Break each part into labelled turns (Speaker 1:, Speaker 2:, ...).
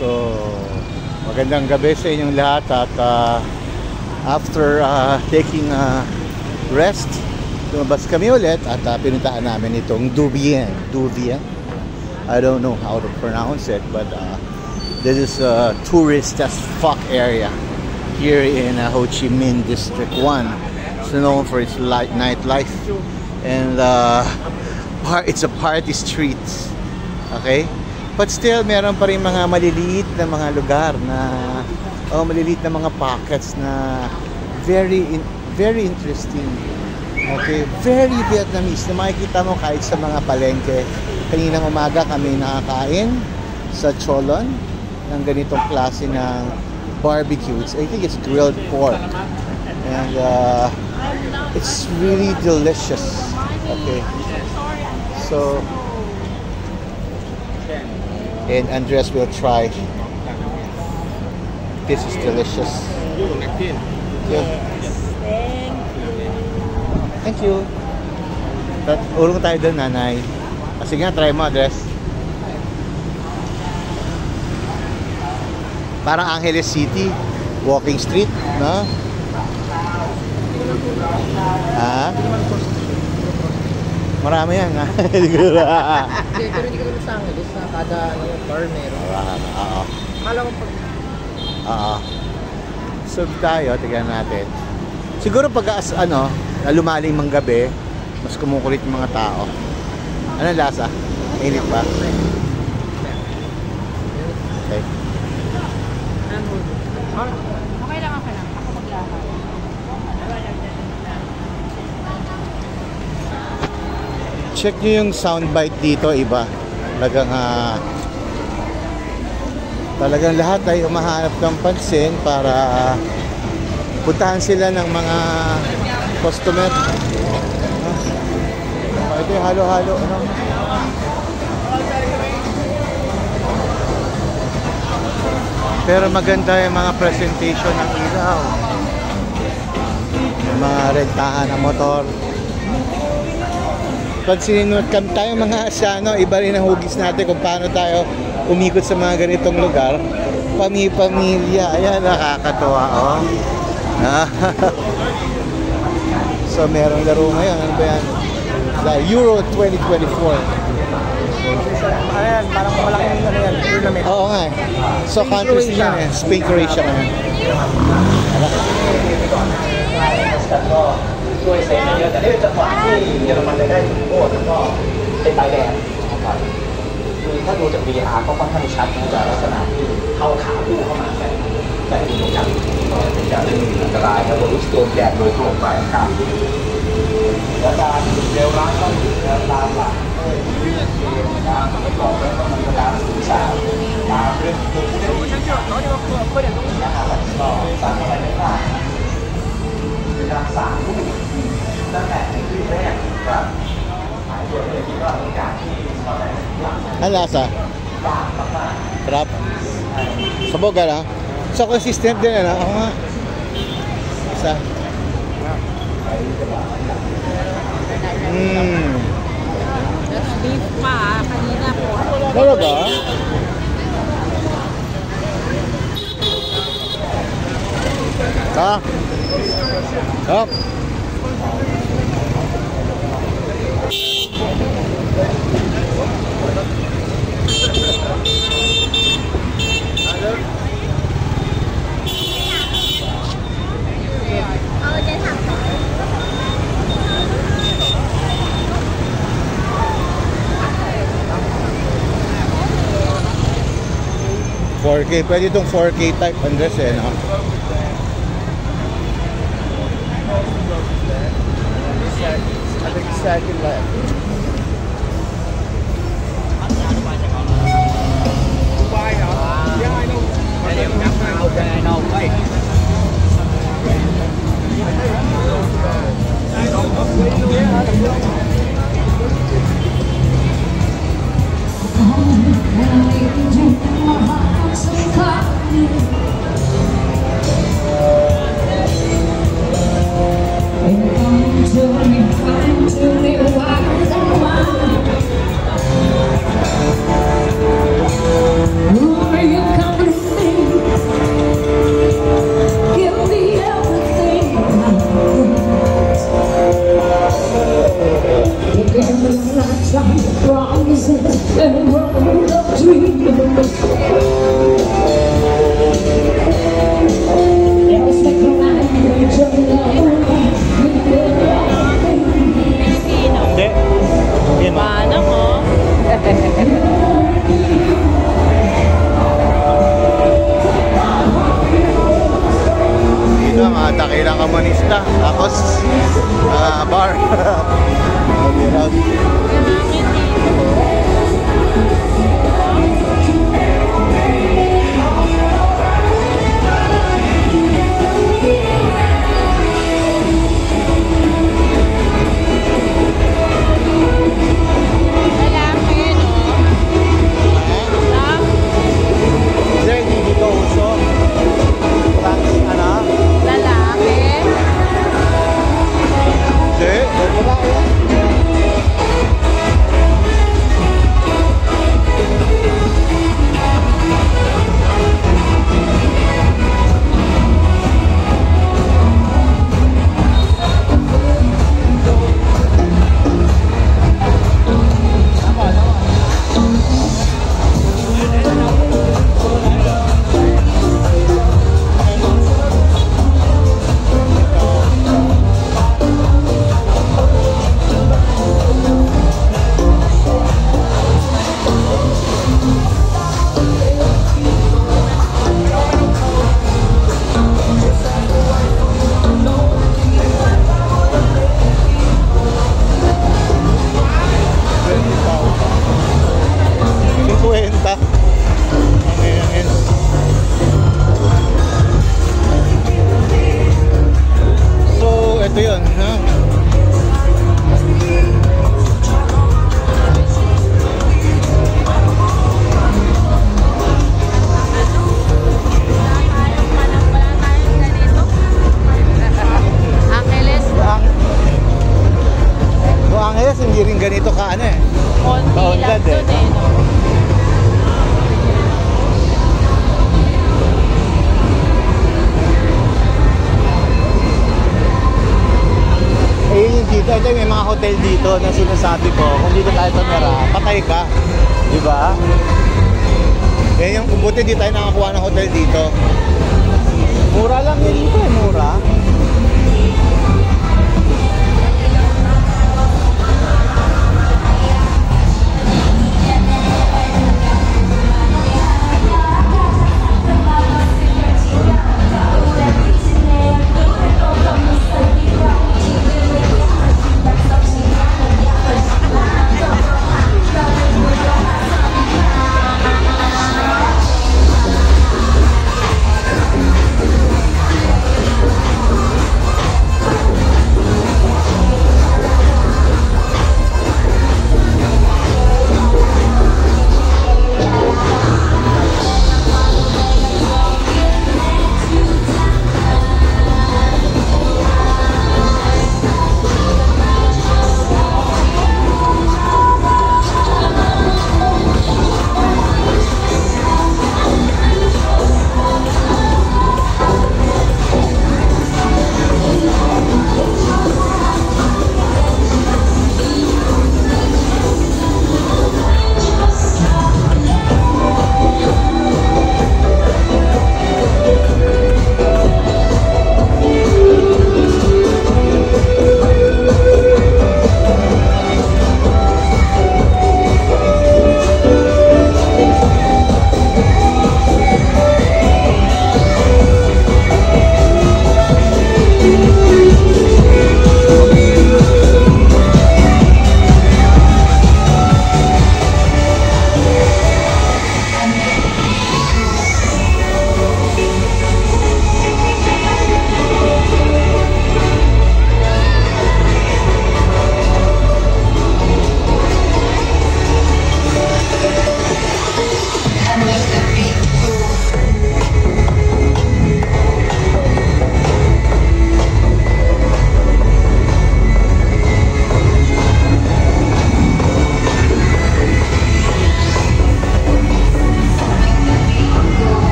Speaker 1: So, magandang gabi sa inyong lahat at after taking a rest, lumabas kami ulit at pinuntaan namin itong Duvien. I don't know how to pronounce it, but this is a tourist as fuck area here in Ho Chi Minh District 1. It's known for its nightlife and it's a party street. Okay? But still, meron pa rin mga maliliit na mga lugar na maliliit na mga pockets na very interesting. Okay, very Vietnamese na makikita mo kahit sa mga palengke. Kaninang umaga kami nakakain sa Cholon ng ganitong klase ng barbecues. I think it's grilled pork. And it's really delicious. Okay. So and Andres will try. This is delicious. Yeah. Thank you. Ulong tayo doon, nanay. Sige nga, try mo, Andres. Parang Angeles City, walking street, no? Ha? Marami yan, ha? Hindi ko naman sa Angeles, na kada bar meron. Oo. Akala ko pag... Oo. So tayo, tignan natin. Siguro pag lumaling mang gabi, mas kumukulit yung mga tao. Anong lasa? Init ba? Okay.
Speaker 2: Okay lang. Ako maglakad.
Speaker 1: Check nyo yung soundbite dito, iba. Talagang lahat ay umahanap ng pansin para puntahan sila ng mga customer. Ito yung halo-halo. Pero maganda yung mga presentation ng ilaw. Yung mga rentahan ng motor. Pag sinunod tayo mga asyano, iba rin ang hugis natin kung paano tayo umikot sa mga ganitong lugar. Pamilya, ayan, nakakatuwa, oh. So, merong laro ngayon. Ano ba yan? Euro 2024.
Speaker 3: Ayan, parang malaking tournament.
Speaker 1: Oo nga eh. So, countries yan eh. Spain, Croatia ngayon.
Speaker 4: ช่วยเซฟเยอะแต่นี่เป็นจังหวะที่เยอรมันได้จุดโทษแล้วก็เป็นใบแดงนะครับคือถ้าดูจาก VR ก็ค่อนข้างชัดนะจากลักษณะที่เข้าขาลูกเข้ามาแต่ที่ตรงกันเป็นการเล่นอันตรายครับลูกโดนแจกโดยตรงไปครับและการเร็วร้ายก็ตามหลักการประกอบด้วยการสื่อสารตามเรื่องตัวผู้เล่นนะครับก็สามารถได้ว่าเป็นการสานลูกตั้งแต่ในคลิปแรกครับหลายคนเลยคิดว่าเป็นการที่ตอนแรก
Speaker 1: Ang lasa? Sarap. Sabog ka lang? So consistent din ano? Ako nga. Isa.
Speaker 2: That's beef pa, kanina po.
Speaker 1: Talaga? Oh. $4K. Pwede itong 4K type Andres eh, no?
Speaker 3: I think second left.
Speaker 5: Until we find two new wires.
Speaker 1: hotel dito na sinasabi ko, kung dito tayo tumira, patay ka. Diba? Yan yung buti di tayo nakakuha ng hotel dito. Mura lang yan dito eh, mura.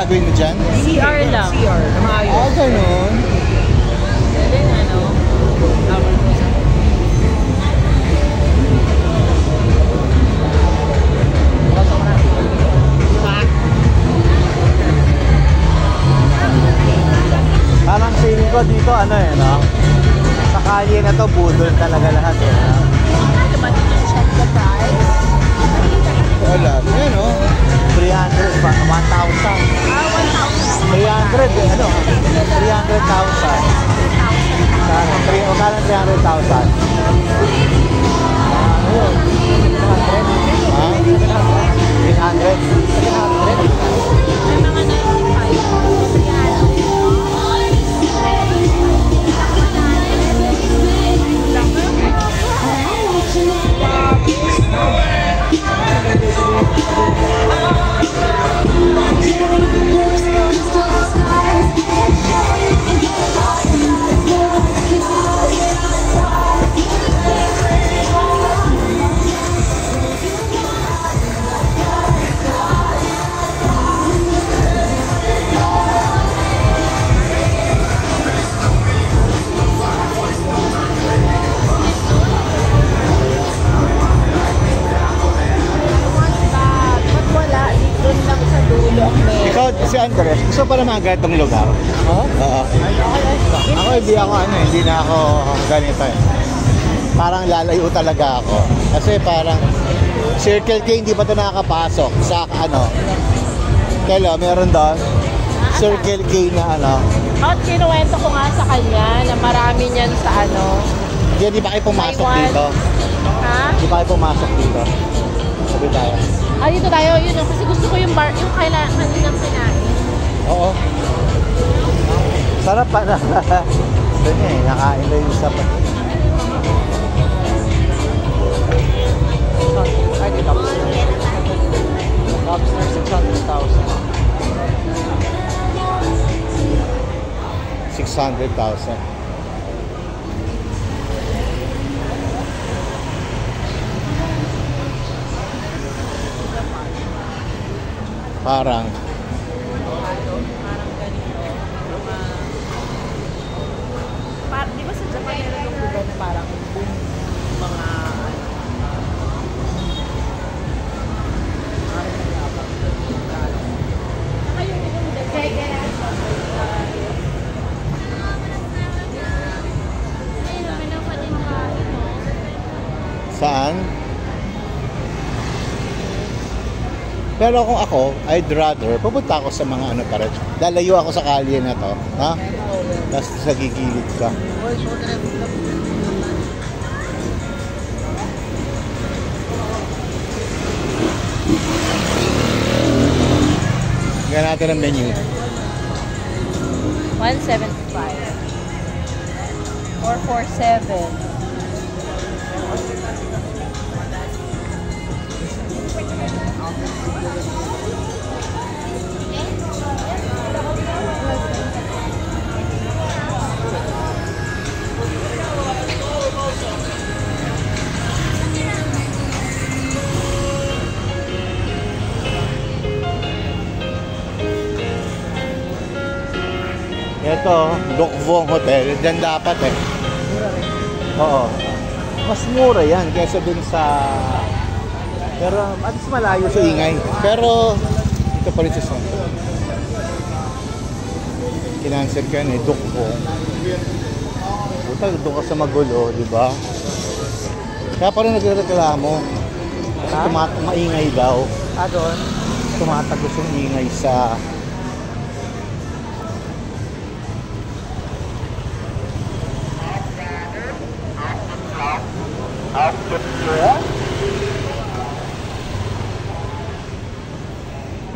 Speaker 1: gagawin mo dyan?
Speaker 2: CR lang.
Speaker 3: CR, na maayos.
Speaker 1: Ah, ganun.
Speaker 2: Galing ano?
Speaker 1: Parang feeling ko dito ano eh, no? Sa kalye na to, budol talaga lahat eh.
Speaker 2: Ano ba dito check the price?
Speaker 1: Wala. Ayan o. 300 ba? 1,000.
Speaker 2: Ah, 1,000.
Speaker 1: 300 eh, ano? 300,000. Sana, magkano 300,000? Ano yun? 300? Ha? 300? 300?
Speaker 2: May mga 95.
Speaker 1: Ikaw, si Andres, gusto pa naman agad itong lugar?
Speaker 3: Oo?
Speaker 1: Oo. Ako hindi ako ano, hindi na ako ganito eh. Parang lalayo talaga ako. Kasi parang Circle K hindi pa ito nakakapasok sa ano. Telo, meron doon. Circle K na ano.
Speaker 2: At kinuwento ko nga sa kanya na marami niyan sa ano.
Speaker 1: Hindi ba kayo pumasok
Speaker 2: Taiwan.
Speaker 1: dito?
Speaker 2: Ha?
Speaker 1: Hindi ba kayo pumasok dito? Sabi tayo.
Speaker 2: Ah, dito tayo. Yun o. Kasi gusto ko yung bar, yung kailangan nilang kinain.
Speaker 1: Oo. Sarap pa na. Gusto niya eh. Nakain lang yung sapat.
Speaker 3: Ay, di lobster. Lobster, 600,000.
Speaker 1: 600,000. Parang
Speaker 2: Di ba sa Japan meron yung lugar na parang mga
Speaker 1: saan? Pero kung ako, I'd rather pupunta ako sa mga ano pa rin. Lalayo ako sa kalye na to, ha? Tapos sa gigilid ka. Tingnan natin ang menu.
Speaker 2: 175 or 47.
Speaker 1: Ito, Dokvong Hotel. Diyan dapat eh. Oo. Mas mura yan kaysa dun sa... Pero at least malayo sa ingay. Pero ito pa rin sa Sonto. Kinansel ka yan eh, Dokvong. Buta, doon ka sa magulo, di ba? Kaya pa rin nagreklamo. Kasi maingay daw.
Speaker 3: Doon.
Speaker 1: Tumatagos yung ingay sa...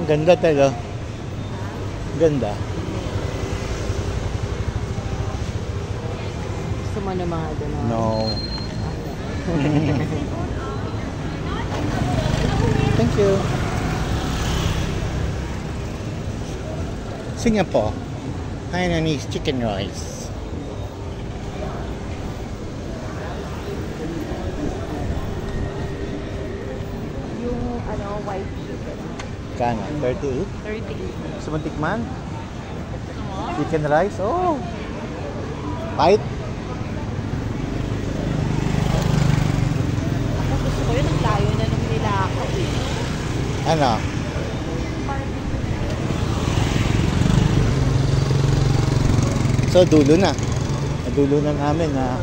Speaker 1: Ang ganda talaga. Ganda.
Speaker 2: Gusto mo ng mga gano'n?
Speaker 1: No. Thank you. Singapore. Hainanese chicken rice.
Speaker 2: Yung ano, white chicken.
Speaker 1: Kano? 38?
Speaker 2: 38.
Speaker 1: Gusto mo tikman? Chicken rice? Oh! Bite?
Speaker 2: Ako gusto ko yun, ang layo na nung nilakaw eh.
Speaker 1: Ano? So, dulo na. Dulo na namin na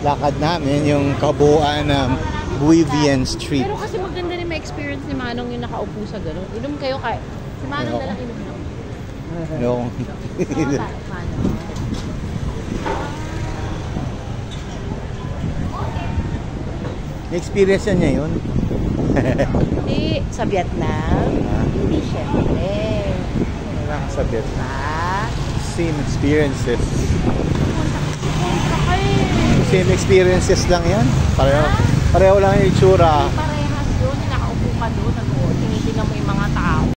Speaker 1: lakad namin yung kabuuan ng Buivian Street.
Speaker 2: Pero kasi maganda rin may experience ni Manong yung nakaupo sa gano'n. Inom kayo kay... Si Manong na lang inom lang.
Speaker 1: No.
Speaker 2: Manong.
Speaker 1: Experience niya yun.
Speaker 2: Hindi, sa Vietnam. Hindi syempre.
Speaker 1: Wala ka sa Vietnam.
Speaker 2: Ha?
Speaker 1: Same experiences.
Speaker 2: Sakay.
Speaker 1: Same experiences lang yan. Pareho lang yung itsura.
Speaker 2: Parang